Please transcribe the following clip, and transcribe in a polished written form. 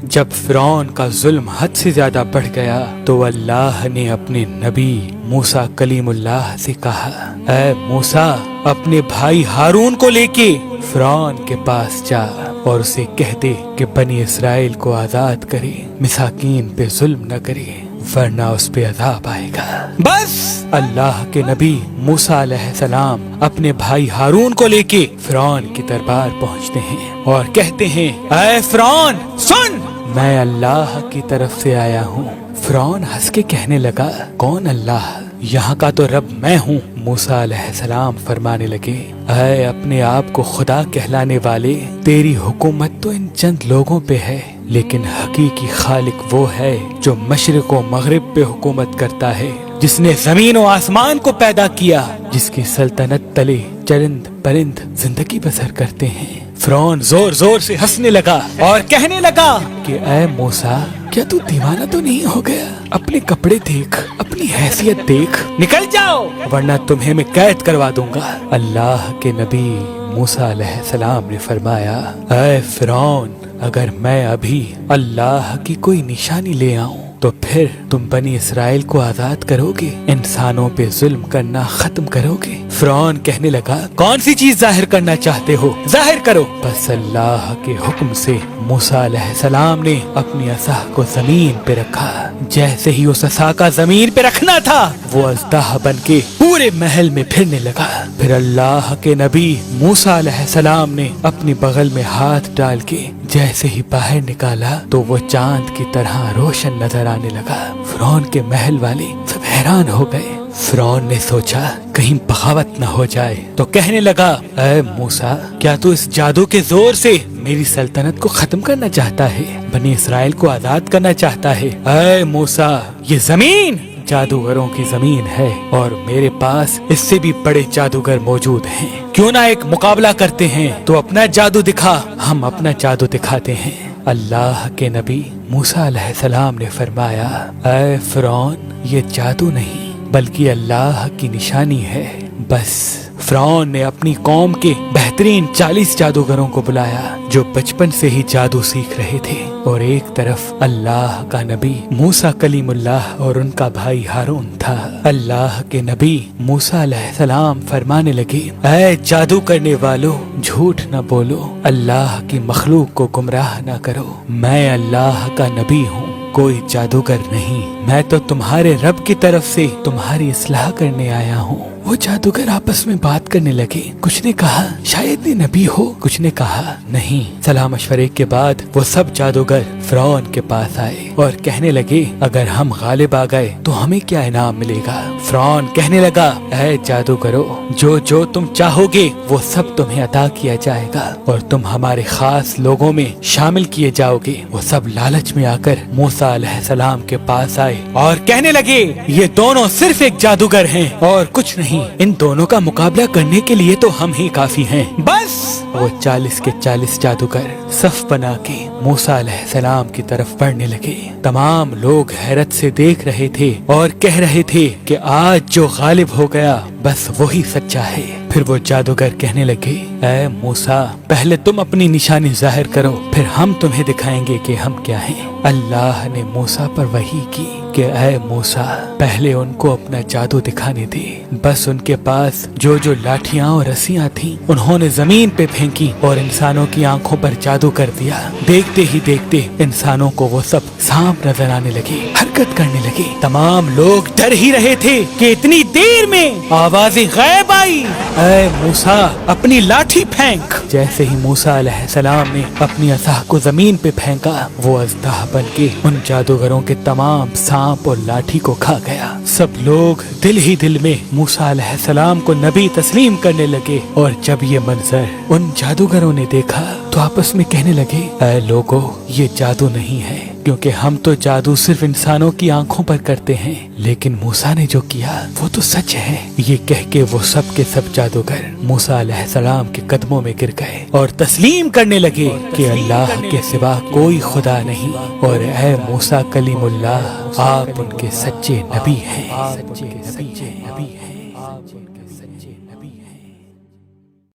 جب فرعون کا ظلم حد سے زیادہ بڑھ گیا تو اللہ نے اپنے نبی موسیٰ کلیم اللہ سے کہا، اے موسیٰ اپنے بھائی ہارون کو لے کے فرعون کے پاس جا اور اسے کہہ دے کہ بنی اسرائیل کو آزاد کرے، مساکین پہ ظلم نہ کرے ورنہ اس پہ عذاب آئے گا۔ بس اللہ کے نبی موسیٰ علیہ السلام اپنے بھائی ہارون کو لے کے فرعون کی دربار پہنچتے ہیں اور کہتے ہیں، اے فرعون سن، میں اللہ کی طرف سے آیا ہوں۔ فرعون ہنس کے کہنے لگا، کون اللہ؟ یہاں کا تو رب میں ہوں۔ موسیٰ علیہ السلام فرمانے لگے، اے اپنے آپ کو خدا کہلانے والے، تیری حکومت تو ان چند لوگوں پہ ہے، لیکن حقیقی خالق وہ ہے جو مشرق و مغرب پہ حکومت کرتا ہے، جس نے زمین و آسمان کو پیدا کیا، جس کی سلطنت تلے چرند پرند زندگی بسر کرتے ہیں۔ فرعون زور زور سے ہنسنے لگا اور کہنے لگا کہ اے موسیٰ، کیا تو دیوانہ تو نہیں ہو گیا؟ اپنے کپڑے دیکھ، اپنی حیثیت دیکھ، نکل جاؤ ورنہ تمہیں میں قید کروا دوں گا۔ اللہ کے نبی موسیٰ علیہ السلام نے فرمایا، اے فرعون، اگر میں ابھی اللہ کی کوئی نشانی لے آؤں تو پھر تم بنی اسرائیل کو آزاد کرو گے، انسانوں پہ ظلم کرنا ختم کرو گے؟ فرعون کہنے لگا، کون سی چیز ظاہر کرنا چاہتے ہو؟ ظاہر کرو۔ بس اللہ کے حکم سے موسیٰ علیہ السلام نے اپنی عصا کو زمین پہ رکھا۔ جیسے ہی اس عصا کا زمین پہ رکھنا تھا، وہ اژدہا بن کے پورے محل میں پھرنے لگا۔ پھر اللہ کے نبی موسیٰ علیہ السلام نے اپنی بغل میں ہاتھ ڈال کے جیسے ہی باہر نکالا تو وہ چاند کی طرح روشن نظر آنے لگا۔ فرعون کے محل والے سب حیران ہو گئے۔ فرعون نے سوچا کہیں بغاوت نہ ہو جائے تو کہنے لگا، اے موسیٰ، کیا تو اس جادو کے زور سے میری سلطنت کو ختم کرنا چاہتا ہے، بنی اسرائیل کو آزاد کرنا چاہتا ہے؟ اے موسیٰ، یہ زمین جادوگروں کی زمین ہے اور میرے پاس اس سے بھی بڑے جادوگر موجود ہیں، کیوں نہ ایک مقابلہ کرتے ہیں؟ تو اپنا جادو دکھا، ہم اپنا جادو دکھاتے ہیں۔ اللہ کے نبی موسیٰ علیہ السلام نے فرمایا، اے فرعون، یہ جادو نہیں بلکہ اللہ کی نشانی ہے۔ بس فرعون نے اپنی قوم کے بہترین 40 جادوگروں کو بلایا جو بچپن سے ہی جادو سیکھ رہے تھے، اور ایک طرف اللہ کا نبی موسیٰ کلیم اللہ اور ان کا بھائی ہارون تھا۔ اللہ کے نبی موسیٰ علیہ السلام فرمانے لگے، اے جادو کرنے والو، جھوٹ نہ بولو، اللہ کی مخلوق کو گمراہ نہ کرو، میں اللہ کا نبی ہوں، کوئی جادوگر نہیں، میں تو تمہارے رب کی طرف سے تمہاری اصلاح کرنے آیا ہوں۔ وہ جادوگر آپس میں بات کرنے لگے، کچھ نے کہا شاید یہ نبی ہو، کچھ نے کہا نہیں۔ صلاح مشورے کے بعد وہ سب جادوگر فرعون کے پاس آئے اور کہنے لگے، اگر ہم غالب آ گئے تو ہمیں کیا انعام ملے گا؟ فرعون کہنے لگا، اے جادوگرو، جو تم چاہو گے وہ سب تمہیں عطا کیا جائے گا اور تم ہمارے خاص لوگوں میں شامل کیے جاؤ گے۔ وہ سب لالچ میں آ کر موسیٰ علیہ السلام کے پاس آئے اور کہنے لگے، یہ دونوں صرف ایک جادوگر ہیں اور کچھ نہیں، ان دونوں کا مقابلہ کرنے کے لیے تو ہم ہی کافی ہیں۔ بس وہ 40 کے 40 جادوگر صف بنا کے موسیٰ علیہ السلام کی طرف بڑھنے لگے۔ تمام لوگ حیرت سے دیکھ رہے تھے اور کہہ رہے تھے کہ آج جو غالب ہو گیا بس وہی سچا ہے۔ پھر وہ جادوگر کہنے لگے، اے موسیٰ، پہلے تم اپنی نشانی ظاہر کرو، پھر ہم تمہیں دکھائیں گے کہ ہم کیا ہیں۔ اللہ نے موسیٰ پر وحی کی کہ اے موسیٰ، پہلے ان کو اپنا جادو دکھانے دے۔ بس ان کے پاس جو لاٹھیاں اور رسیاں تھیں انہوں نے زمین پہ پھینکی اور انسانوں کی آنکھوں پر جادو کر دیا۔ دیکھتے ہی دیکھتے انسانوں کو وہ سب سانپ نظر آنے لگے، حرکت کرنے لگے۔ تمام لوگ ڈر ہی رہے تھے کہ اتنی دیر میں آواز غیب آئی، اے موسیٰ، اپنی لاٹھی پھینک۔ جیسے ہی موسیٰ علیہ السلام نے اپنی عصا کو زمین پہ پھینکا، وہ اژدہا بن کے ان جادوگروں کے تمام سانپ اور لاٹھی کو کھا گیا۔ سب لوگ دل ہی دل میں موسیٰ علیہ السلام کو نبی تسلیم کرنے لگے، اور جب یہ منظر ان جادوگروں نے دیکھا تو آپس میں کہنے لگے، اے لوگو، یہ جادو نہیں ہے، کیونکہ ہم تو جادو صرف انسانوں کی آنکھوں پر کرتے ہیں، لیکن موسیٰ نے جو کیا وہ تو سچ ہے۔ یہ کہہ کے وہ سب کے سب جادوگر موسیٰ علیہ السلام کے قدموں میں گر گئے اور تسلیم کرنے لگے کہ اللہ کے سوا کوئی خدا نہیں، اور اے موسیٰ کلیم اللہ، آپ ان کے سچے نبی ہیں۔